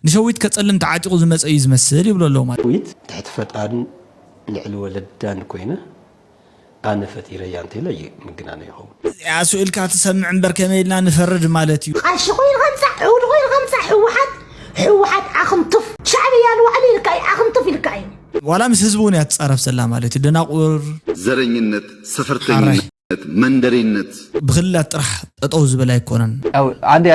نشويت كتسلم تعاتق زمس أي زمسل يبلو له ما ويت تحت فتان لعلو ولدان كوينه أنا فتيرة يانتي لي ممكن أنا يهون يا سؤال كاتسمع عن بركميلنا نفرج مالتي الشغل غمسة وغير غمسة حوحد أخمطف شعبي يا الوعلي لكاي أخمطف لكاي ولا مس هزبوني أتصرف سلام مالتي دناقور زرنينت سفرتينت مندرينت بغلات راح تطوز بلا يكونن أو عندي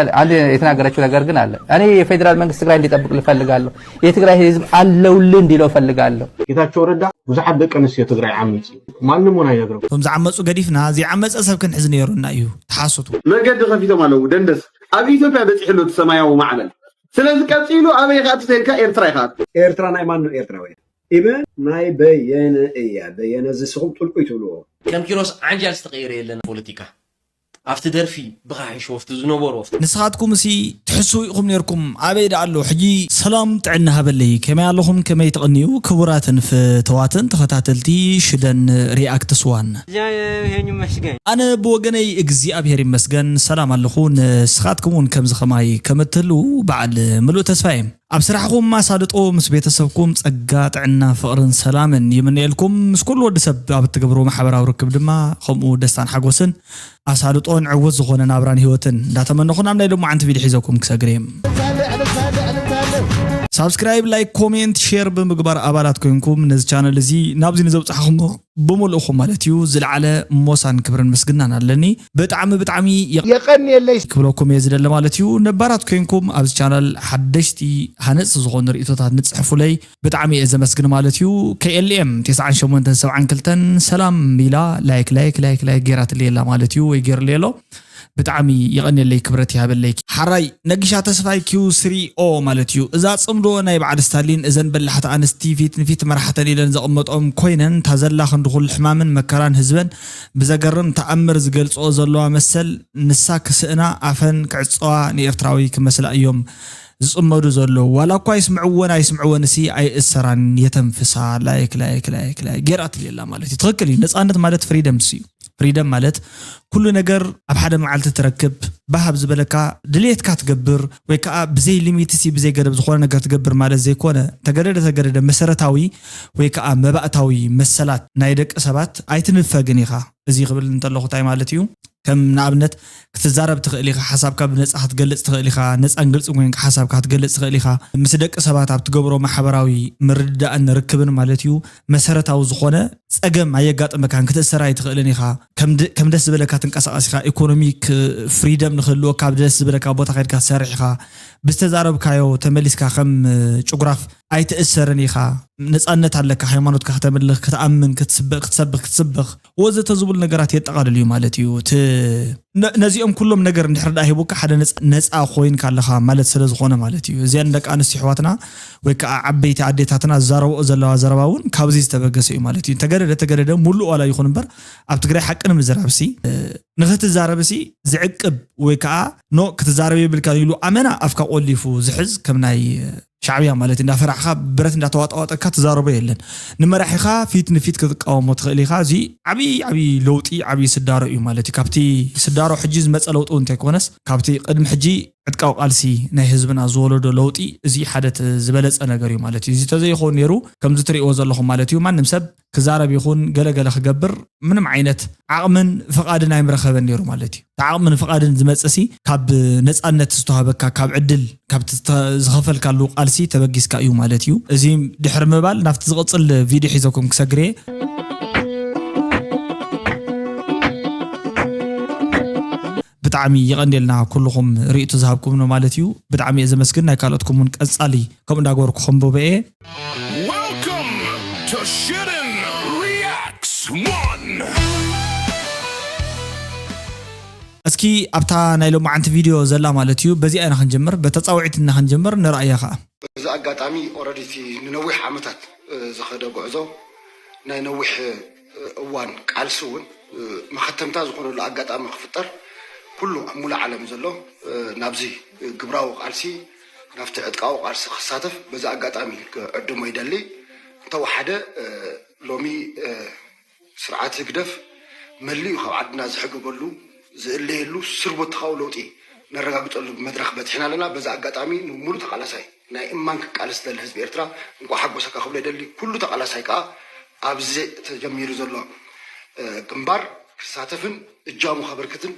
يتناقرأشوا لقرقنا على أنا فيدرال منك تقرأ اللي تبقى لفلق قال له يتقرأ هيزم على ولندي لو فلق قال له كذا شو ردا وزحد دق أنا سيا تقرأ عميز ما لنا هاي يقرأ هم زعمتوا قديفنا زي عمز أسب كن حزن يرونا أيوه تحاسطوا ما قد خفيتو مالو دندس أبي إثيوبيا بتحلو السمايا ومعلن سلازم كاتيلو أبي خات تلك إيرترا ناي مانو إيرتراوي إبن ناي بيانا زي سقوط القيتولو كم كيلوس عنجال استغيري لنا بوليتيكا أفتدر في بقى شوفت زنوبر وفت نسخاتكم سي تحسوا يقوم نيركم عبيد على حجي سلام تعنا هبلي كما ياللهم كما يتغنيو كبرات في تواتن تختاتلتي شدن رياكت سوان أنا بوجني إجزي أبيري مسجن سلام اللخون سخاتكمون كم زخماي كمتلو بعد ملو تسفايم أبصراحكم ما صادقوا مس بيتسبكم تسقات عنا فقرن سلام يمني لكم مس كل ود سب بتجبروا محبرة وركب دما خمو دستان حقوسن أصادقون عوض زخون نابران هيوتن دا تمنى خون عمنا لهم عن فيديو حيزوكم كساقريم سبسكرايب لايك كومنت شير بمقبار أبارات كوينكم نز channel زي نابزي نزوب صحكم بمول أخو مالتيو زل على موسان كبرن مسجنان لني بتعمي يقني اللي كبروكم يزيد مالتيو نبارات كوينكم أبز channel حدشتي هنس زغون رئيتوتات نتصحفوا لي بتعمي إذا مسجن مالتيو KLM 9 كلتن سلام بلا لايك جيرات الليلة مالتيو ويجير ليلو بتعمي يغني اللي كبرتي هابليك حراي نقشا تسفاي Q3O مالتيو إذا تصمدو ناي بعد ستالين إذن بلحت أنستي فيت مرحة ليلة زقمت كوينن تازلا خندخل حمامن مكران هزبن بزقرن تأمر زقلت أوزلوا مسل نساك سئنا عفن كعصوا نيرتراوي كمسل أيوم زقمدو زلو ولا كوا يسمعون سي أي إسران يتنفسا لايك جيرات ليلة مالتي تغكلي نسأنت مالت فريدم سي فريدم مالت كل نجار أبحد معلت تركب بهب زبلكا دليت كاتجبر ويكا بزي ليميتسي بزي جرب زخونا نجار تجبر مال زي كونه تجرد مسرتاوي ويكا مبقتاوي مسلات نايدك سبات أيتن فجنيخا زي قبل نطلقوا تاي مالتيو كم نعبنت كتزارب تخليخا حسابك بنص هتجلس تخليخا نص أنجلس وين حسابك هتجلس تخليخا مسدك سبات عبتجبروا محبراوي مرد أن ركبن مالتيو مسرتاو زخونا أجمع يجات مكان كتسرعي تخلينيخا كم دس بلكا تنقص إيكونوميك فريدم نخلو كاب دس بلكا بوتا غير كسرعيخا بستزارب كايو تمليسكا خم جغراف أي تأثرنيخا نسألت عليك حيمانوت كهتملك كتأمن كتسبخ وزة تزبل نجارات يتقال اليوم مالتيو نزيهم كلهم نجار نحرد أهيبوك حدا ناس أخوين كاللخا مالت سلز خونه مالتيو زين لك أنا استحواتنا ويك عبيت عديتاتنا زارو زرباون كابزيز تبقسي مالتيو تجرد ملو ولا يخون بر أبتقري حقنا من زرابسي نغت الزرابسي زعقب ويك نو كتزاربي بالكاليلو أمانة أفكا أوليفو زحز كمناي شعبيا مالتي نافرحها برت نداتوات كتزاربي لن نمرحيخا فيت كتقاومو تخليخا زي عبي لوطي عبي سدارو مالتي كابتي سدارو حجز مسألوط انت كونس كابتي قدم حجي عدقاو قالسي ناي حزبنا زولدو لوطي زي حدث زبلص نغير مالتي زي تزي يخون نيرو كم زتريو زلخو مالتي مانم سب كزارب يخون غلغله خغبر منم عينت عقمن فقادنا يمرخبن نيرو مالتي عقمن فقادن زمصسي كاب نصانت استوهبكا كاب عدل كاب زخفل كالو قالسي تبغيسكا يو مالتيو ازي دحر مبال نافت زقصل فيديو حيزكم كسغري بتعمي يغندلنا كلكم ريتو زهبكم نو مالتيو بتعمي اذا مسكنا كالتكم من قصالي كم داغوركم بوبئ Welcome to Shidden Reacts 1 اسكي ابتا نايلو معنت فيديو زلا مالتيو بزي انا خنجمر بتصاوعتنا خنجمر نرايخا إذا أقطعمي أوريدي ننوح عمتات زخدا قعزو ننوح وان قالسون ما ختمتها زخون لا أقطعمي خفطر كله مول عالم زلو نابزي قبراو قالسي نفت عدقاو قالسي خساتف بزا أقطعمي قدمو يدلي تو حدا لومي سرعات قدف ملي خو عدنا زحق قولو زليلو سربو تخاولوتي ነረጋግጠሉ መድረክ በትሕና ኣለና በዛ ኣጋጣሚ ሙሉ ተቃላሳይ ናይ እማን ክቃለስ ዘለ ህዝቢ ኤርትራ እንኳ ሓጎሰካ ክብሎ ይደሊ ኩሉ ተቃላሳይ ከዓ ኣብዚ ተጀሚሩ ዘሎ ግንባር ክሳተፍን እጃሙ ከበርክትን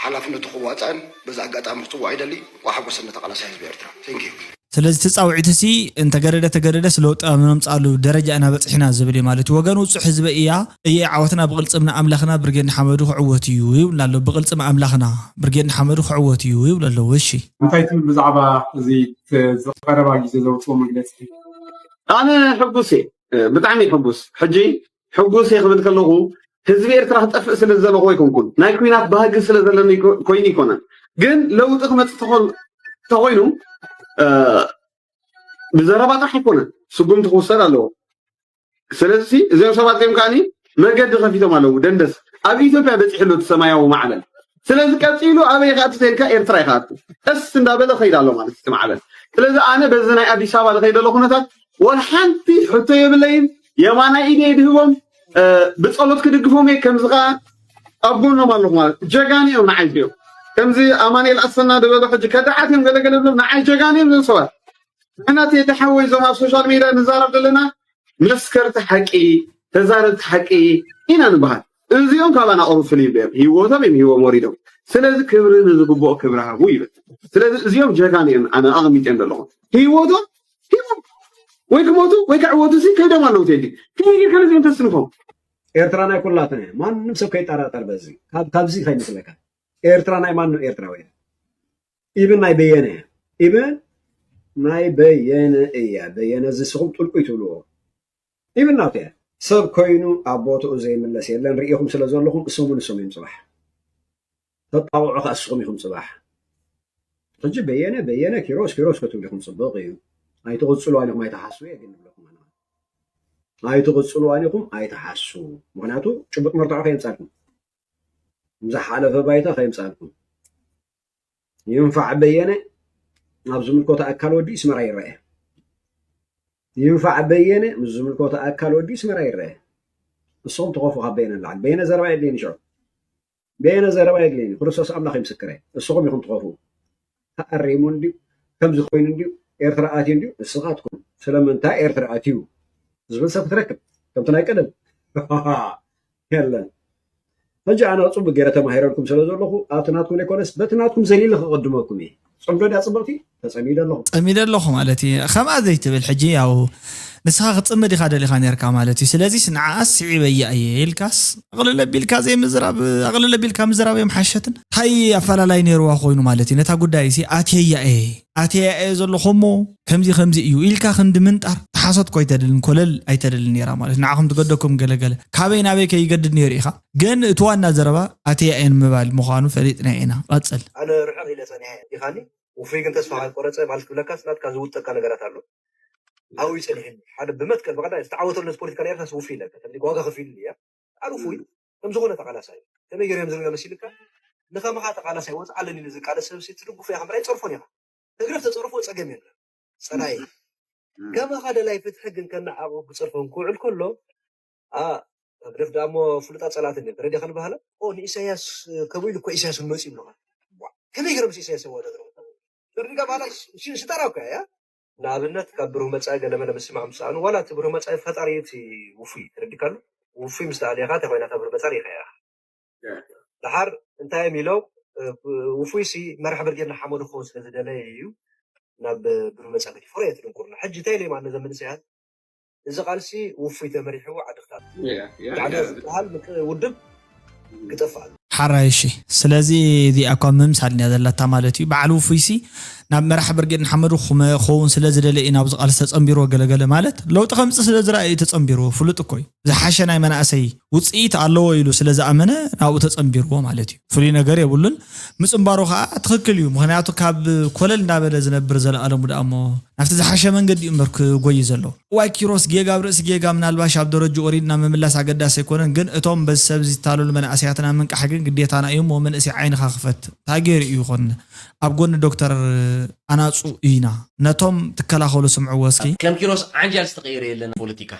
ሓላፍነቱ ክዋፅአን በዛ ኣጋጣሚ ክፅዋዕ ይደሊ እንኳ ሓጎሰና ተቃላሳይ ህዝቢ ኤርትራ ቴንኪዩ ስለዚ ተፃውዒት ሲ እንተገረደ ስለውጥ ምምፃሉ ደረጃ እና በፅሕና ዝብል ማለት ወገን ውፁሕ ህዝቢ እየ ዓወትና ብቅልፅምና ኣምላኽና ብርጌድ ሓመዱ ክዕወት እዩ ይብል ኣሎ ብቅልፅም ኣምላኽና ብርጌድ ሓመዱ ክዕወት እዩ ይብል ኣሎ እሺ እንታይ ትብል ብዛዕባ እዚ ዝቀረባ ግዜ ዘውፅኦ መግለፂ ኣነ ሕጉስ ብጣዕሚ ሕጉስ ሕጂ ሕጉስ ክብል ከለኹ ህዝቢ ኤርትራ ክጠፍእ ስለ ዘለኹ ይኮንኩን ናይ ኩናት ባህጊ ስለ ዘለኒ ኮይኑ ይኮነን ግን ለውጢ ክመፅእ ተኮይኑ ብዘረባ ጥራሕ ኣይኮነን ስጉምቲ ክውሰድ ኣለዎ ስለዚ እዚኦም ሰባት እዮም ከዓኒ መገዲ ከፊቶም ኣለዉ ደንደስ ኣብ ኢትዮጵያ በፂሕሉ እቲ ሰማያዊ ማዕበል ስለዚ ቀፂሉ ኣበይ ከዓ ትተልካ ኤርትራ ኢኻ ቀስ እንዳበለ ከይድ ኣሎ ማለት እቲ ማዕበል ስለዚ ኣነ በዚ ናይ ኣዲስ ኣበባ ዝኸይደ ኣሎ ኩነታት ወላ ሓንቲ ሕቶ የብለይን የማናይ ኢደ ይድህቦም ብፀሎት ክድግፎም እየ ከምዚ ከዓ ኣቦኖም ኣለኹ ማለት ጀጋኒ እዮም ንዓይ እዮም ከምዚ ኣማኒኤል ኣሰና ደበሎ ሕጂ ከዳዓት እዮም ገለገለ ብሎም ንዓይ ጀጋኒ እዮም ዝብል ሰባት ንሕናት የተሓወይ ዞም ኣብ ሶሻል ሚድያ ንዛረብ ዘለና መስከርቲ ሓቂ ተዛረብቲ ሓቂ ኢና ንበሃል እዚኦም ካባና ቅሩፍል ይብሎም ሂወቶም እዮም ሂቦም ወሪዶም ስለዚ ክብሪ ንዝግብኦ ክብሪ ሃቡ ይብል ስለዚ እዚኦም ጀጋኒ እዮም ኣነ ኣቕሚጥዮም ዘለኹ ሂወቶም ሂቦም ወይ ክሞቱ ወይ ክዕወቱ ሲ ከይዶም ኣለዉ ቴዲ ከይጌርካ ነዚኦም ተስንፎም ኤርትራ ናይ ኩላትና እያ ማንም ሰብ ከይጠራጠር በዚ ካብዚ ከይመስለካ ኤርትራ ናይ ማንም ኤርትራውያን ኢብን ናይ በየነ እያ ኢብን ናይ በየነ እያ በየነ ዝስኹም ጥልቁ ይትብልዎ ኢብን ናብቲ እያ ሰብ ኮይኑ ኣብ ቦትኡ ዘይምለስ የለን ርኢኹም ስለ ዘለኹም እሶሙ ንሶም እዮም ፅባሕ ተጣውዑ ከዓ እስኹም ኢኹም ፅባሕ ሕጂ በየነ ኪሮስ ክትብሉ ኢኹም ፅቡቕ እዩ ኣይትቕፅልዋን ኢኹም ኣይተሓስቡ እየ ግን ንብለኩም ኣይትቕፅልዋን ኢኹም ኣይተሓስቡ ምክንያቱ ጭቡጥ መርትዖ ከየምፃልኩም ዝሓለፈ ባይታ ከየምፃልኩም ይንፋዕ በየነ ኣብ ዝምልኮተ ኣካል ወዲ ስመራ ይረአ ይንፋዕ በየነ ምስ ዝምልኮተ ኣካል ወዲ ስመራ ይረአ ንስኹም ተኸፉ ካብ በየነ ንላዕሊ በየነ ዘረባ የድልየኒ ሽዑ በየነ ዘረባ የድልየኒ ክርስቶስ ኣምላኽ ይምስክረ ንስኹም ኢኹም ትኸፉ ተኣሪሙ እንድዩ ከምዚ ኮይኑ እንድዩ ኤርትራ ኣትዩ እንድዩ ንስኻትኩም ስለምንታይ ኤርትራ ኣትዩ ዝብል ሰብ ክትረክብ ከምቲ ናይ ቀደም የለን ሕጂ ኣነ ፅቡቅ ገይረ ተማሂረልኩም ስለ ዘለኹ ኣብቲ ናትኩም ዘይኮነስ በቲ ናትኩም ዘሊለ ክቕድመኩም እየ ፅምዶ ድያ ፅብቕቲ ተፀሚደ ኣለኹ ማለት እዩ ከምኣ ዘይትብል ሕጂ ያው ንስኻ ክትፅምድ ኢኻ ደሊኻ ነርካ ማለት እዩ ስለዚ ንዓኣስ ስዒበያ እየ ኢልካስ ኣቕልለ ቢልካ ዘይምዝራብ ኣቕልለ ቢልካ ምዝራብ እዮም ሓሸትን እንታይ ኣፈላላይ ነይርዋ ኮይኑ ማለት እዩ ነታ ጉዳይ ሲ ኣትየያ እየ ዘለኹሞ ከምዚ እዩ ኢልካ ክንዲ ምንጣር ተሓሶትኮ ኣይተድልን ኮለል ኣይተድልን ነይራ ማለት ንዓኹም ትገደኩም ገለገለ ካበይ ናበይ ከይገድድ ነይሩ ኢኻ ግን እቲ ዋና ዘረባ ኣትያ እየን ምባል ምዃኑ ፈሊጥና ኢና ቀፅል ኣነ ርሕቕ ኢለ ፀኒሐ ኢኻኒ ውፍይ ግን ተስፋ ቆረፀ ማለት ብለካስ ናትካ ዝውጠካ ነገራት ኣሎ ኣው ይፀኒሕኒ ሓደ ብመትከል በቀዳ ዝተዓወተሉ ፖለቲካ ኤርትራ ውፍይ ኢለካ ከምዚ ዋጋ ከፊል እያ ኣልፉይ ከምዝኾነ ተቃላሳይ ከመይ ገይሮም ዝርጋ መሲልካ ንኸምኻ ተቃላሳይ ወፅ ኣለኒ ንዝቃለስ ሰብ ትድግፎ ኢኻ ምራይ ፀርፎን ኢኻ እግረፍ ተፀርፎ ፀገም የለ ፀናይ كما هذا لا يفتحقن كنا عبو بصرفهم كوعل كله أقدر دامو فلوطات صلاتني بريدي خن بهلا أو إساياس كويل كو إساياس المسيم لغا كم يقرب إساياس هو هذا بريدي قبلا شو ستراوك يا نابنت كبرهم مساجة لما نسمع مسان ولا تبرهم مساجة فتريتي وفي بريدي كله وفي مستعليات هنا كبر مساريخ يا لحر انتهى ميلو وفي سي مرحبا رجعنا حمود خوس هذا دليل ناب برمساجة فريت نقولنا حج تالي معنا زمن ساعات إذا قال سي وفي تمريح وعد اختار عد هل ودب كتفعل حرايشي سلازي ذي أقام ممسال نذلا تمالتي بعلو فيسي ناب مرحبا رجعنا حمود خون سلازي دلي نابز قال تتصنبيرو جل مالت لو تخمس سلازي رأي تتصنبيرو فلوتكوي زي حشنا يمنا أسي وتصيت على يلو سلازي أمانة أو تتصنبيرو مالتي فلينا جري يقولون مسنبارو خا تخكل يوم هنياتو كاب كل النابل زنبر زل ألم ودأمو نفس زي حشة من قد يمرك جوي زلو واكيروس جيجا برس جيجا من الباش عبد الرجو أريدنا من الله سعقد داس يكونن جن أتوم بس سبزي تالو من أسياتنا من كحاجة قديت أنا يوم ومن أسي عين خافت تاجر يخون أبغون الدكتور أنا صوينا نتوم تكلا خلو سمعوا واسكي كلام كيروس عنجال استغير لنا بوليتيكا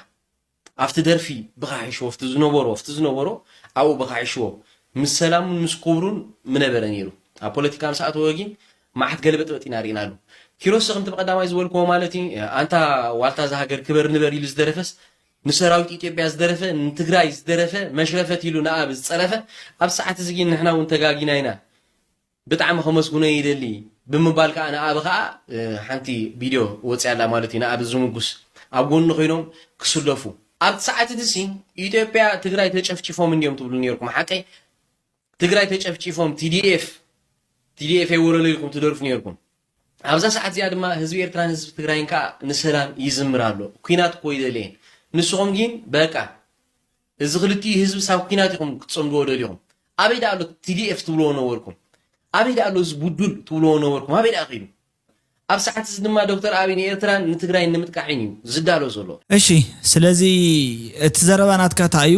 أفتدر في بقى يشوف أفتزنورو أو بقى يشوف مسلام مسكورون من برانيرو ፖለቲካ መስኣት ወጊ ማዓት ገለበጥበጥና ሪና ሉ ኪሮስ ከምቲ በቀዳማይ ዝበልኩ ማለቲ አንታ ዋልታ ዛሃገር ክበር ንበር ኢሉ ዝደረፈስ ንሰራዊት ኢትዮጵያ ዝደረፈ ንትግራይ ዝደረፈ መሽረፈት ኢሉ ንኣብ ዝጸረፈ ኣብ ሰዓት እዚ ግን ንሕና እውን ተጋጊና ኢና ብጣዕሚ ከመስጉነ ይደሊ ብምባል ከዓ ንኣብ ከዓ ሓንቲ ቪድዮ ወፅያላ ማለት ኢና ኣብ ዝምጉስ ኣብ ጎኑ ኮይኖም ክስለፉ ኣብ ሰዓት እዚ ኢትዮጵያ ትግራይ ተጨፍጭፎም እንዲዮም ትብሉ ነርኩም ሓቀ ትግራይ ተጨፍጭፎም TDF ይወረለልኩም ትደርፉ ነርኩም ኣብዛ ሰዓት እዚኣ ድማ ህዝቢ ኤርትራን ህዝቢ ትግራይን ከዓ ንሰላም ይዝምራሉ ኩናት ኮይ ደለን ንስኹም ግን በቃ እዚ ክልቲ ህዝቢ ሳብ ኩናት ይኹም ክትጽምድዎ ደልኹም ኣበይ ዳሎ TDF ትብልዎ ነበርኩም ኣበይ ዳሎ ዝቡዱል ትብልዎ ነበርኩም ኣበይ ዳ ኺዱ ኣብ ሰዓት እዚ ድማ ዶክተር አብይ ኤርትራን ንትግራይ ንምጥቃዕን እዩ ዝዳሎ ዘሎ እሺ ስለዚ እቲ ዘረባናትካ ታዩ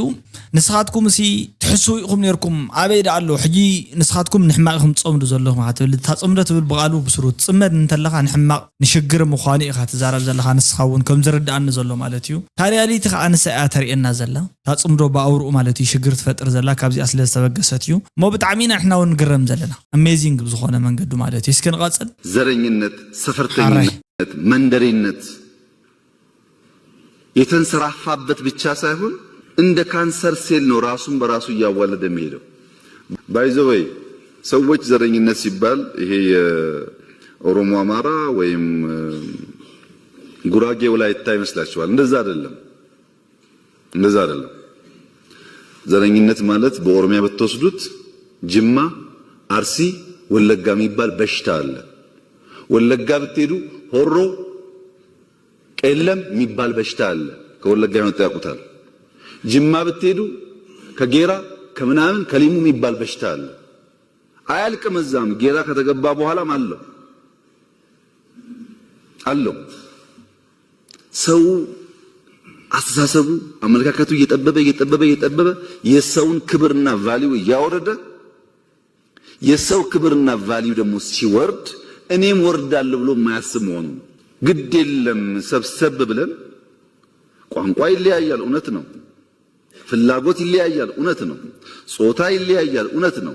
ንስኻትኩም ሲ ትሕሱ ኢኹም ነርኩም ኣበይ ዳሎ ሕጂ ንስኻትኩም ንሕማቅኩም ጽምዱ ዘለኹም ኣትብል ታጽምዶ ትብል በቃሉ ብስሩት ጽመድ እንተለኻ ንሕማቅ ንሽግር ምዃኑ ኢኻ ትዛረብ ዘለኻ ንስኻውን ከም ዝርዳእኒ ዘሎ ማለት እዩ ታሪያሊቲ ከዓ ንሰያ ተርእየና ዘላ ታጽምዶ ባውሩ ማለት እዩ ሽግር ትፈጥር ዘላ ካብዚ ኣስለ ዝተበገሰት እዩ ሞ ብጣዕሚና ንሕና እውን ግረም ዘለና አሜዚንግ ዝኾነ መንገዱ ማለት እዩ እስኪ ንቐጽል ዘረኝነት ሰፈርተኝነት መንደሪነት የተንሰራፋበት ብቻ ሳይሆን እንደ ካንሰር ሴል ነው ራሱን በራሱ ያዋለደ የሚሄደው ባይዘወይ ሰዎች ዘረኝነት ሲባል ይሄ የኦሮሞ አማራ ወይም ጉራጌ ወላይታ ይመስላችኋል እንደዛ አይደለም ዘረኝነት ማለት በኦሮሚያ በተወስዱት ጅማ አርሲ ወለጋ የሚባል በሽታ አለ ወለጋ ብትሄዱ ሆሮ ቀለም የሚባል በሽታ አለ ከወለጋ የመጣ ያውቁታል ጅማ ብትሄዱ ከጌራ ከምናምን ከሊሙ የሚባል በሽታ አለ አያልቅም እዛም ጌራ ከተገባ በኋላም አለው ሰው አስተሳሰቡ አመለካከቱ እየጠበበ የሰውን ክብርና ቫልዩ ያወረደ የሰው ክብርና ቫልዩ ደግሞ ሲወርድ እኔም ወርዳለሁ ብሎ ማያስብ መሆኑ ግድ የለም ሰብሰብ ብለን ቋንቋ ይለያያል እውነት ነው ፍላጎት ይለያያል እውነት ነው ጾታ ይለያያል እውነት ነው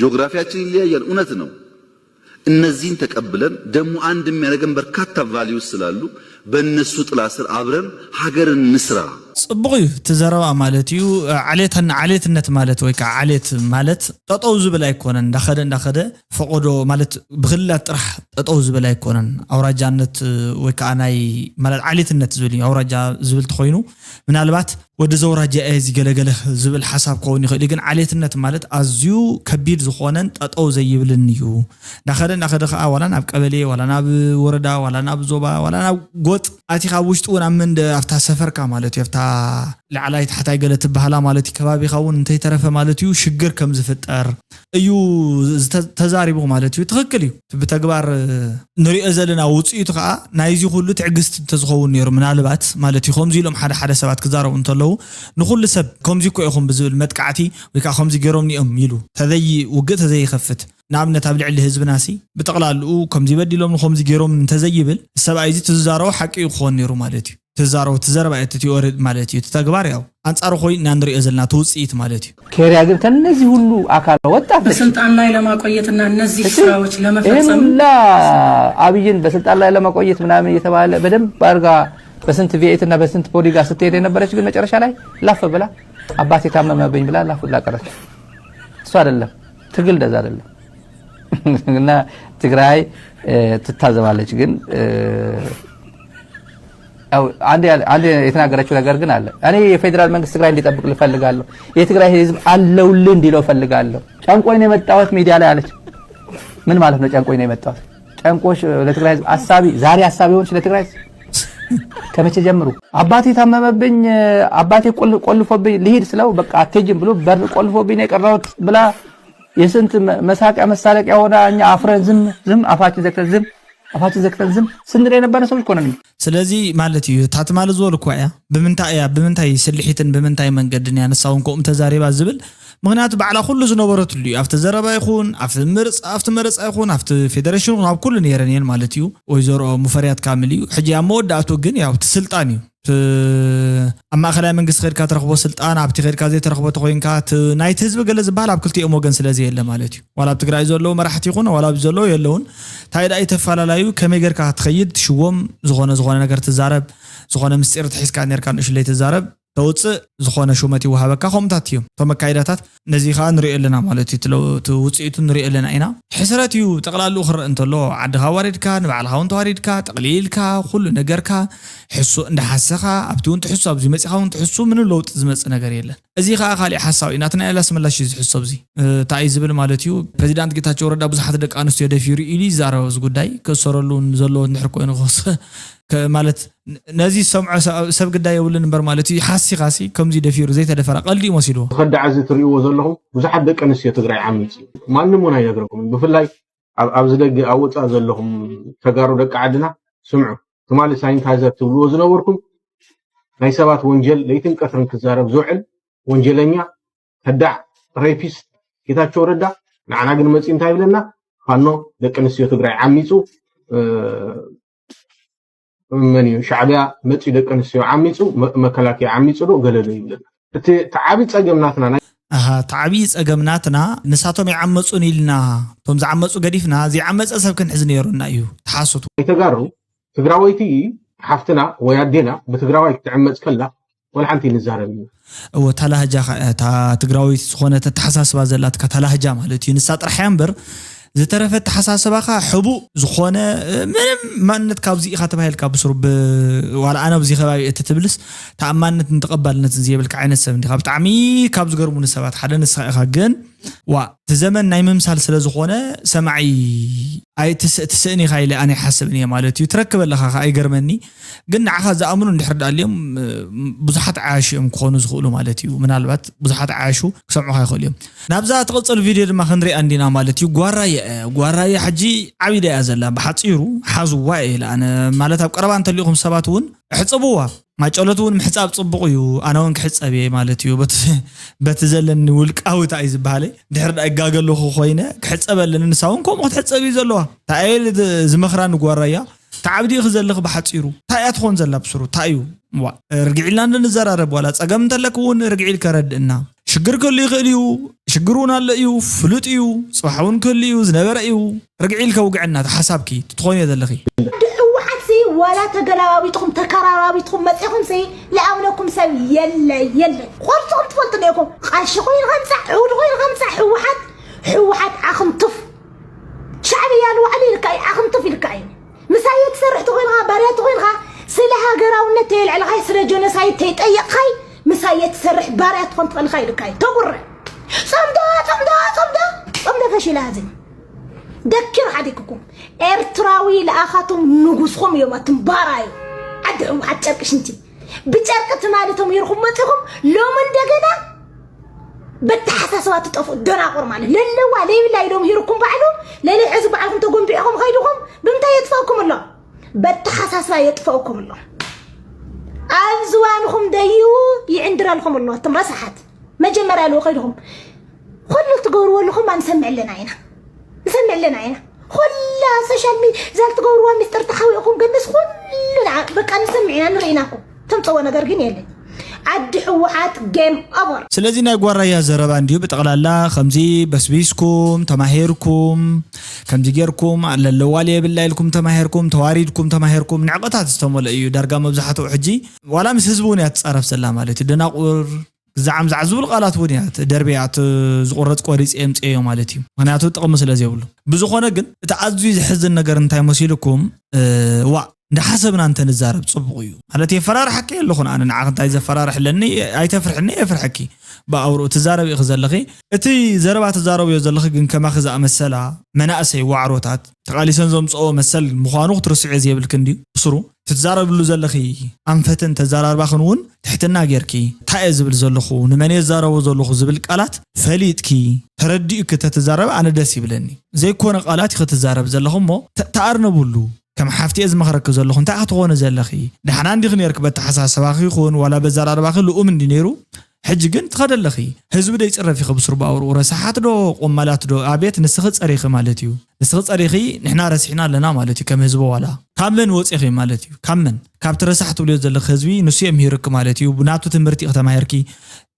ጂኦግራፊያችን ይለያያል እውነት ነው እነዚህን ተቀብለን ደግሞ አንድ የሚያደርገን በርካታ ቫልዩስ ስላሉ በእነሱ ጥላ ስር አብረን ሀገርን ንስራ ጽቡቅ እዩ ተዘረባ ማለት እዩ ዓሌትነት ማለት ወይ ከዓ ዓሌት ማለት ጠጠው ዝብል አይኮነን እንዳኸደ ፈቆዶ ማለት ብኽላት ጥራሕ ጠጠው ዝብል አይኮነን አውራጃነት ወይ ከዓ ናይ ማለት ዓሌትነት ዝብል አውራጃ ዝብል ተኮይኑ ምናልባት ወደ ዘውራጃ ዝገለገለ ዝብል ሐሳብ ከውን ይኽእል ግን ዓሌትነት ማለት አዝዩ ከቢድ ዝኾነን ጠጠው ዘይብልን እዩ እንዳኸደ ከዓ ዋላን ኣብ ቀበሌ ዋላን ኣብ ወረዳ ዋላን ኣብ ዞባ ዋላን ኣብ ጎጥ አቲኻ ውሽጡ ወን ምንደ አፍታ ሰፈርካ ማለት ይፍታ ለዓላይ ተحتاይ ገለ ትበሃላ ማለት ከባቢኻ እውን እንተይ ተረፈ ማለት እዩ ሽግር ከም ዝፍጠር እዩ ተዛሪቡ ማለት እዩ ትክክል እዩ ብተግባር ንሪኦ ዘለና ውጽኢቱ ከዓ ናይዚ ሁሉ ትዕግስት ተዝኸውን ነይሩ ምናልባት ማለት እዩ ከምዚ ኢሎም ሓደ ሰባት ክዛረቡ እንተለው ንኹሉ ሰብ ከምዚ ኮ ይኹም ብዝብል መጥቃዕቲ ወይ ከዓ ከምዚ ገሮም ኒኦም ኢሉ ውግእ ተዘይኸፍት ንኣብነት ኣብ ልዕሊ ህዝብና ሲ ብጠቕላልኡ ከምዚ በዲሎም ከምዚ ገሮም እንተዘይብል ሰብኣይ እዚ ትዛረቡ ሓቂ ይኾን ነይሩ ማለት እዩ ተዘረባ እትትወርድ ማለት እዩ ተግባር ያው አንጻሩ ኮይና እንሪኦ ዘለና ተውጽኢት ማለት እዩ ኬሪያ ግን ከነዚህ ሁሉ አካል ወጣት በስልጣን ላይ ለማቆየትና እነዚህ ስራዎች ለመፈጸም አብይን በስልጣን ላይ ለማቆየት ምናምን የተባለ በደንብ አርጋ በስንት ቪኤት እና በስንት ቦዲጋርድ ስትሄድ የነበረች ግን መጨረሻ ላይ ላፍ ብላ አባቴ ታመመብኝ ብላ ላፍ ብላ ቀረች እሱ አይደለም ትግል ደዛ አይደለም እና ትግራይ ትታዘባለች ግን አንዴ የተናገረችው ነገር ግን አለ እኔ የፌደራል መንግስት ትግራይ እንዲጠብቅ ልፈልጋለሁ የትግራይ ህዝብ አለውልህ እንዲለው ፈልጋለሁ ጫንቆይ ነው የመጣሁት ሚዲያ ላይ አለች ምን ማለት ነው ጫንቆይ ነው የመጣሁት ጫንቆሽ ለትግራይ ህዝብ አሳቢ ዛሬ አሳቢ ሆንሽ ለትግራይ ከመቼ ጀምሩ አባቴ ታመመብኝ አባቴ ቆልፎብኝ ልሂድ ስለው በቃ አትሄጂም ብሎ በር ቆልፎብኝ ነው የቀረሁት ብላ የስንት መሳቂያ መሳለቂያ ሆነ እኛ አፍረን ዝም አፋችን ዘግተን ዝም ስንል የነበረ ሰዎች ኮነን ስለዚህ ማለት እዩ ታትማል ዝወል እኮ ብምንታይ ስልሒትን ብምንታይ መንገድን ያነሳውን ቆም ተዛሪባ ዝብል ምክንያቱ ባዕላ ኩሉ ዝነበረትሉ ኣብቲ ዘረባ ይኹን ኣብቲ መርጻ ይኹን ኣብቲ ፌደሬሽን ኣብ ኩሉ ነይረን ማለት እዩ ወይዘሮ ሙፈሪያት ካምል እዩ ሕጂ ኣብ መወዳእቱ ግን ያው ትስልጣን እዩ أما أخلا من قص غير كاترخبو سلطان عبتي غير كازي ترخبو تخوين كات نايت هزب قال زبال عب كلتي أموغن سلازي إلا مالتي ولا بتقرأي زولو مرحتي يخون ولا بزولو يلون تايد أي تفعل لايو كمي غير كات تخيد شوهم زغونا نقر تزارب زغونا مستير تحس كان يركان إيش اللي تزارب توص زخونه شومتي وهابك خمتاتيو فمكايداتات نزيخا نري لنا مالتي تلو توصيتو نري لنا اينا حسراتيو تقلالو خر انتلو عدها واردكا نبعلها انت واردكا تقليلكا كل نجركا حسو اند حسخا ابتون تحسو ابزي مصيخاون تحسو من لوط زمص نجر يله ازيخا خالي حساوي ناتنا الا سملاش يحسو بزي تاي زبل مالتيو بريزيدانت ጌታቸው ረዳ ብዙሓት ደቂ ኣንስትዮ ደፊሩ ኢሊ ዛረበዝ ጉዳይ ከሰረሉን ዘሎ ንሕር ኮይኑ ኾስ ማለት ነዚ ሰምዖ ሰብ ግዳይ ይብልን እንበር ማለት ሓሲ ከምዚ ደፊሩ ዘይተደፈረ ቀልዲ ይመስሉ ከዳዓዝ ትሪእዎ ዘለኹም ብዙሓት ደቂ ኣንስትዮ ትግራይ ዓሚፅ ማንም ውን ኣይነግረኩም ብፍላይ ኣብዚ ደገ ኣወፃ ዘለኹም ተጋሩ ደቂ ዓድና ስምዑ ትማሊ ሳይንታይዘር ትብልዎ ዝነበርኩም ናይ ሰባት ወንጀል ለይትን ቀትርን ክዛረብ ዝውዕል ወንጀለኛ ከዳዕ ሬፒስት ጌታቸው ረዳ ንዓና ግን መፂ እንታይ ይብለና ፋኖ ደቂ ኣንስትዮ ትግራይ ዓሚፁ من شعبيا متي دق انسيو عميصو مكلاكي عميصو دو ገለለ ይብለና እቲ ተዓቢ ጸገምናትና تعبي ጸገምናትና ንሳቶም ይዓመጹን ኢልና ቶም ዝዓመጹ ገዲፍና ዝዓመጸ ሰብ ክንሕዝ ነይሩና እዩ ተሓሰቱ ይተጋሩ ትግራዋይቲ ሓፍትና ወያዴና በትግራዋይ ክትዕመጽ ከላ ወላ ሓንቲ ንዛረብ او ተላህጃ ትግራዋይቲ ዝኾነ ተተሓሳስባ ዘላት ከተላህጃ ማለት እዩ ንሳ ጥርሕያ እምበር زترفت حساسباخا حبو زخونه منم مانت كابزي إخا تبايلكا بسرب ولا أنا بزي خباي تتبلس تأمانت نتقبل نتزيبلك عين السبن دي خابت عمي كابز قربون السبات حدا نسخة إخا جن وتزمن نايمم سالسل زخونه سمعي أي تسأني خايلة أنا حسبني مالتي تركب لها أي قرمني قلنا عخا زأمنو نحرد اليوم بزحات عاشي مكونو زخولو مالتي ومن الوقت بزحات عاشو سمعو هاي خوليوم نابزا تغطل الفيديو ما خنري عندنا مالتي قواراي حجي عبيدة أزلا بحطيرو حازو واي لأن مالتها بقربان تليقهم سباتون حصبوها ما جولتون محصاب صبقيو انا وين كحصبي مالتيو بتزلن ولق او تعيز بالي دحر اغاغلو خوينه كحصبلن نساونكم تحصبي زلوا تايل زمخران غورايا تعبدي خزلخ بحصيرو تايات خون زلا بسرو تايو رجعينا نزرارب ولا صقم تلكون رجعيل كردنا شجر كل يغليو شجرونا ليو فلوتيو صباحون كليو زنبريو رجعيل كوقعنا حسابكي تخوني زلخي ولا تقلابيتكم تكرارابيتكم متيكم سي لأولكم سوي يلا خرجكم تفلت ليكم قاشقين غمسة عودغين غمسة حوحات عخم طف شعبي يالو علي الكاي عخم طف الكاي مسايك سرحت غيرها باريات غيرها سلها قراونا تيل على غاي سرجونا سايد تيتأيق خاي مسايك سرح باريات كنت الخير الكاي تقر صمدا فشي لازم دكر عديكم ارتراوي لاخاتهم نغوسكم يوم تنباراي عدعو حتشركش انتي بچرقت مالتهم يرخم متهم لو من دغنا بتحساسات تطفو دناقر مال للوا لي لا يدوم يركم بعلو لا لي حزب بعلكم تقوم بيهم خيدكم بمتى يطفوكم الله بتحساسا يطفوكم الله ازوانكم ديو يعندر لكم الله تمرسحت ما جمر له خيرهم كل تقولوا لكم ما نسمع لنا عينا نسمع لنا عينا خلا سوشيال ميديا زال تقولوا مستر تحاويكم قنص كلنا بقى نسمعنا نريناكم تمطوا نغير كن يلي عد حوحات جيم اوفر سلازي ناي غورايا زربا انديو بتقلالا خمزي بسبيسكم تماهيركم كمزي غيركم على اللوالي بالله لكم تماهيركم تواريدكم تماهيركم نعقتات استمول ايو دارغا مبزحتو حجي ولا مسحزبون يتصرف سلام مالتي دناقور زعم زعزول قالات وديات دربيات زقرت قريص امصيو مالتي مناتو طقم سلازي يبلو بزخونه ግን ተዓዝዩ ዝሕዝን ነገር እንታይ መሲልኩም ዋ እንደሐሰብና እንተ ንዛረብ ጽቡቅ እዩ ማለት የፈራርሕ حكي ለኹን ኣነ ንዓኽ እንታይ ዘፈራርሕለኒ ኣይተፍርሕኒ የፍርሕኪ ባውሮ ተዛረብ ይኽዘለኺ እቲ ዘረባ ተዛረብ ይዘለኺ ግን ከማኸ ዝኣመሰላ መናእሰይ ዋዕሮታት ተቃሊሰን ዘምጽኦ መሰል ምዃኑ ክትርስዕ ዝብል ክንዲ ስሩ تتزارب له زلخي أنفتن تزارب بخنون تحتنا جركي تايز بالزلخو نمني زارب زلخو زبل قالات فليتكي ترديك تتزارب أنا داسي بلني زي كون قالات تتزارب زلخهم مو تعرنبولو كم حفتي إذا مخرك زلخون تعطون زلخي ده حنا عندي غني ركبت حساس باخي خون ولا بزارب باخي لو من دينيرو ሕጂ ግን ትኸደለኺ ህዝቢ ደ ይፅረፍ ይኸ ብስሩ ባውሩ ረሳሓት ዶ ቆመላት ዶ ኣቤት ንስኺ ፀሪኺ ማለት እዩ ንስኺ ፀሪኺ ንሕና ረሲሕና ኣለና ማለት እዩ ከም ህዝቢ ዋላ ካብ መን ወፂኺ ማለት እዩ ካብ መን ካብቲ ረሳሕ ትብልዮ ዘለኺ ህዝቢ ንሱ የምሂርክ ማለት እዩ ብናቱ ትምህርቲ ከተማሂርኪ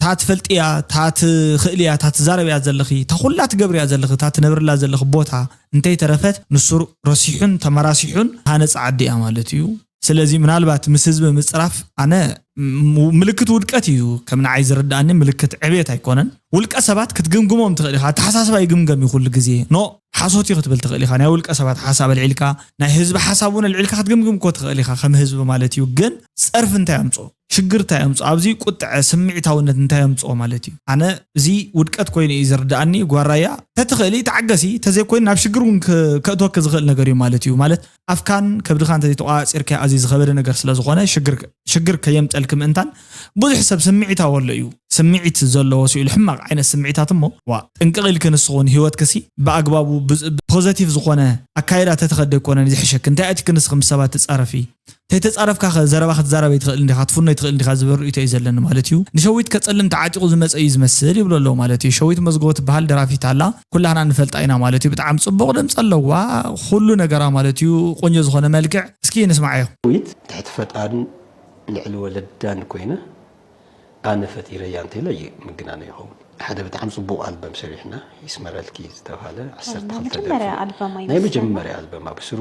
ታት ፈልጥያ ታት ክእልያ ታት ዛረብያ ዘለኺ ተኹላ ትገብርያ ዘለኺ ታት ነብርላ ዘለኺ ቦታ እንተይ ተረፈት ንሱ ረሲሑን ተመራሲሑን ሃነፅ ዓዲያ ማለት እዩ ስለዚ ምናልባት ምስ ህዝቢ ምፅራፍ ኣነ ምልክት ውድቀት እዩ ከም ንዓይ ዝርዳእኒ ምልክት ዕብየት ኣይኮነን ውልቀ ሰባት ክትግምግሞም ትኽእል ኢኻ ተሓሳስባ ይግምገም ይኹሉ ግዜ ኖ ሓሶት ክትብል ትኽእል ኢኻ ናይ ውልቀ ሰባት ሓሳብ ልዒልካ ናይ ህዝቢ ሓሳብ እውን ልዒልካ ክትግምግም እኮ ትኽእል ኢኻ ከም ህዝቢ ማለት እዩ ግን ፀርፍ እንታይ ኣምፅኦ ሽግር እንታይ ኣምፅኦ ኣብዚ ቁጥዐ ስምዒታውነት እንታይ ኣምፅኦ ማለት እዩ ኣነ እዚ ውድቀት ኮይኑ እዩ ዝርዳእኒ ጓራያ ተትኽእሊ ተዓገሲ ተዘይኮይኑ ናብ ሽግር እውን ከእትወክ ዝኽእል ነገር እዩ ማለት እዩ ማለት ኣፍካን ከብድኻ እንተዘይተቋፂርካ ኣዝዩ ዝኸበደ ነገር ስለ ዝኾነ ሽግር ከየምፀልክ ምእንታን ብዙሕ ሰብ ስምዒታዊ ኣሎ እዩ ስምዒት ዘለዎ ሲኢሉ ሕማቕ ዓይነት ስምዒታት እሞ ዋ ጥንቅቕ ኢልክ ንስኹን ሂወት ክሲ ብኣግባቡ ፖዘቲቭ ዝኾነ ኣካይዳ ተተኸደ ይኮነን ዝሕሸክ እንታይ ኣቲክ ንስኽ ምስ ሰባት ትፃረፊ ተይተፃረፍካ ዘረባ ክትዛረበ ይትኽእል እንዲኻ ትፍኖ ይትኽእል እንዲኻ ዝብል ርእይቶ እዩ ዘለኒ ማለት እዩ ንሸዊት ከፀልም ተዓጢቑ ዝመፀ እዩ ዝመስል ይብሎ ኣለዎ ማለት እዩ ሸዊት መዝገቦ ትበሃል ደራፊት ኣላ ኩላህና ንፈልጣ ኢና ማለት እዩ ብጣዕሚ ፅቡቕ ድምፂ ኣለዋ ኩሉ ነገራ ማለት እዩ ቆንጆ ዝኾነ መልክዕ እስኪ ንስማዕ ሸዊት ትሕቲ ፈጣን ልዕሊ ወለዳን ኮይነ ኣነ ፈጢረያ እንተኢለ ምግናነ ይኸውን ሓደ ብጣዕሚ ፅቡቕ ኣልበም ሰሪሕና ይስመረልኪ ዝተባሃለ 12 ናይ መጀመርያ ኣልበም ኣብስሩ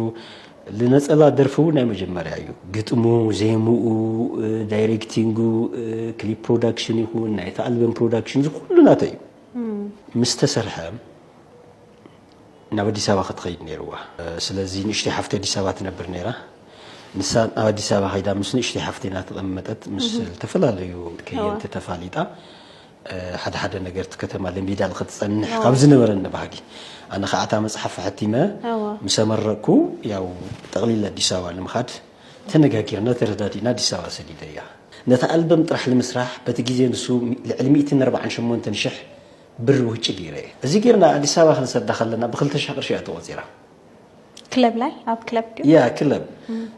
ልነፀላ ደርፉ ናይ መጀመርያ እዩ ግጥሙ ዜሙኡ ዳይሬክቲንጉ ክሊፕ ፕሮዳክሽን ይኹን ናይቲ ኣልበም ፕሮዳክሽን ኩሉ ናተ እዩ ምስ ተሰርሐ ናብ ኣዲስ ኣበባ ክትኸይድ ነይርዋ ስለዚ ንእሽተይ ሓፍቲ ኣዲስ ኣበባ ትነብር ነይራ ንሳ ኣብ ኣዲስ ኣበባ ኸይዳ ምስ ንእሽተይ ሓፍቲና ተቐመጠት ምስ ዝተፈላለዩ ከየንቲ ተፋሊጣ ሓደ ሓደ ነገር ከተማ ለሚዳ ክትፀንሕ ካብ ዝነበረኒ ባህጊ ኣነ ኸዓታ መፅሓፍ ሓቲመ ምስ ኣመረቅኩ ያው ጠቕሊል ኣዲስ ኣበባ ንምኻድ ተነጋጊርና ተረዳዲእና ኣዲስ ኣበባ ሰዲደ እያ ነታ ኣልበም ጥራሕ ንምስራሕ በቲ ግዜ ንሱ ልዕሊ 148,000 ብር ውጭ ገይረ እዚ ጌርና ኣዲስ ኣበባ ክንሰዳ ከለና ብ2,000 ቅርሺ እያ ተቆፂራ ክለብ ላይ ኣብ ክለብ ዲዩ ያ ክለብ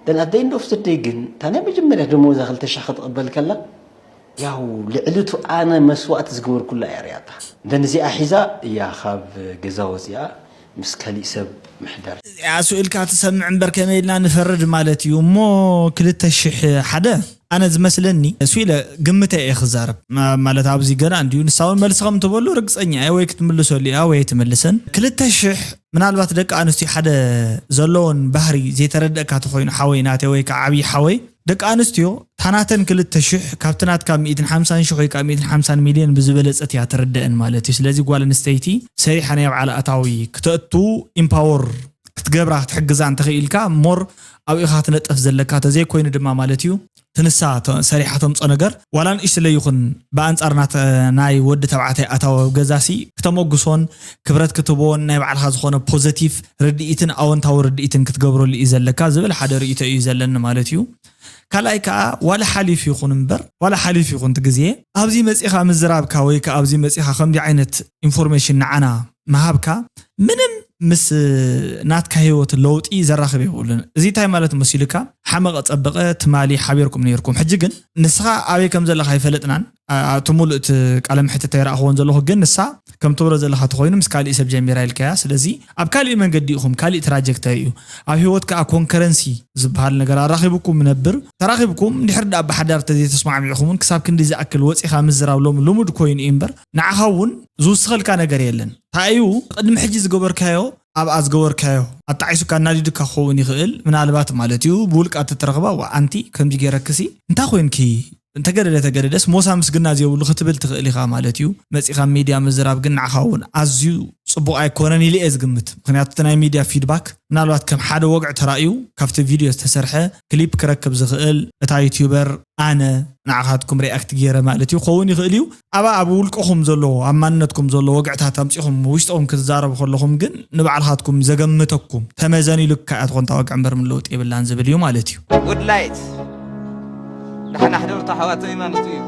ደን ኣት ኤንድ ኦፍ ዘ ዴይ ግን ታና መጀመርያ ደሞዛ 2,000 ክትቕበል ከላ ያው ልዕልቱ ኣነ መስዋዕት ዝግበር ኩላ ያርያታ ደን እዚኣ ሒዛ እያ ካብ ገዛ ወፂኣ ምስ ካሊእ ሰብ ምሕዳር ስኡልካ ትሰምዕ እምበር ከመይ ኢልና ንፈርድ ማለት እዩ እሞ 2,001 ኣነ ዝመስለኒ ስኢለ ግምተ እየ ክዛረብ ማለት ኣብዚ ገና እንዲሁ ንሳውን መልስኸም ትበሉ ርግፀኛ ወይ ክትምልሰሉ እያ ወይ ትምልሰን 2,000 ምናልባት ደቂ ኣንስትዮ ሓደ ዘለዎን ባህሪ ዘይተረድአካ ተኮይኑ ሓወይ ናተይ ወይ ከዓ ዓብዪ ሓወይ ደቂ ኣንስትዮ ታናተን 2,000 ካብትናት ካብ 150,000 ወይ ካብ 150 ሚልዮን ብዝበለፀት እያ ትረድአን ማለት እዩ ስለዚ ጓል ኣንስተይቲ ሰሪሓ ናይ ባዕላ ኣታዊ ክትእቱ ኢምፓወር ክትገብራ ክትሕግዛ እንተኽኢልካ ሞር ኣብ ኢኻ ትነጥፍ ዘለካ ተዘይኮይኑ ድማ ማለት እዩ ትንሳ ሰሪሓ ተምፆ ነገር ዋላ ንእሽተይ ይኹን ብኣንፃርናት ናይ ወዲ ተባዕታይ ኣታዊ ገዛሲ ክተመግሶን ክብረት ክትቦን ናይ ባዕልኻ ዝኾነ ፖዘቲቭ ርድኢትን ኣወንታዊ ርድኢትን ክትገብረሉ እዩ ዘለካ ዝብል ሓደ ርእይቶ እዩ ዘለኒ ማለት እዩ ካልኣይ ከዓ ዋላ ሓሊፍ ይኹን እምበር ዋላ ሓሊፍ ይኹን ትግዜ ኣብዚ መፂኻ ምዝራብካ ወይ ከዓ ኣብዚ መፂኻ ከምዚ ዓይነት ኢንፎርሜሽን ንዓና መሃብካ ምንም ምስ ናትካ ህይወት ለውጢ ዘራኽብ ይብሉን እዚ እንታይ ማለት መሲልካ ሓመቐ ፀበቐ ትማሊ ሓቢርኩም ነይርኩም ሕጂ ግን ንስኻ ኣበይ ከም ዘለኻ ይፈለጥናን ትሙሉእት ቃለ ምሕትት ይረኣኽዎን ዘለኹ ግን ንሳ ከም ትብሎ ዘለኻ ተኮይኑ ምስ ካሊእ ሰብ ጀሚራ ኢልካያ ስለዚ ኣብ ካሊእ መንገዲ ኢኹም ካሊእ ትራጀክተሪ እዩ ኣብ ህይወት ከዓ ኮንከረንሲ ዝበሃል ነገር ኣራኺብኩም ነብር ተራኺብኩም እንድሕር ዳ ብሓዳር ተዘይተስማዕሚዕኹምን ክሳብ ክንዲ ዝኣክል ወፂኻ ምዝራብ ሎም ልሙድ ኮይኑ እዩ እምበር ንዓኻ እውን ዝውስኸልካ ነገር የለን ታዩ ቅድሚ ሕጂ ዝገበርካዮ ኣብ ኣዝገበርካዮ ኣጣዒሱካ እናዲድካ ክኸውን ይኽእል ምናልባት ማለት እዩ ብውልቃ ትረኽባ ኣንቲ ከምዚ ገይረክሲ እንታይ ኮይንኪ ተገደደስ ሞሳ ምስግና ዘይብሉ ክትብል ትኽእል ኢኻ ማለት እዩ መፂኻ ሚድያ ምዝራብ ግን ንዓኻ እውን ኣዝዩ ፅቡቕ ኣይኮነን ኢለ እየ ዝግምት ምክንያቱ እቲ ናይ ሚድያ ፊድባክ ምናልባት ከም ሓደ ወግዕ ተራእዩ ካብቲ ቪድዮ ዝተሰርሐ ክሊፕ ክረክብ ዝኽእል እታ ዩቲዩበር ኣነ ንዓኻትኩም ሪኣክት ገይረ ማለት እዩ ክኸውን ይኽእል እዩ ኣብ ውልቅኹም ዘሎ ኣብ ማንነትኩም ዘሎ ወግዕታት ኣምፂኹም ውሽጦም ክትዛረቡ ከለኹም ግን ንባዕልኻትኩም ዘገምተኩም ተመዘኒሉ ካኣትኾን ታወግዕ እምበር ምለውጥ የብላን ዝብል እዩ ማለት እዩ ጉድ ላይት نحن حضرت حواتي ما نطيب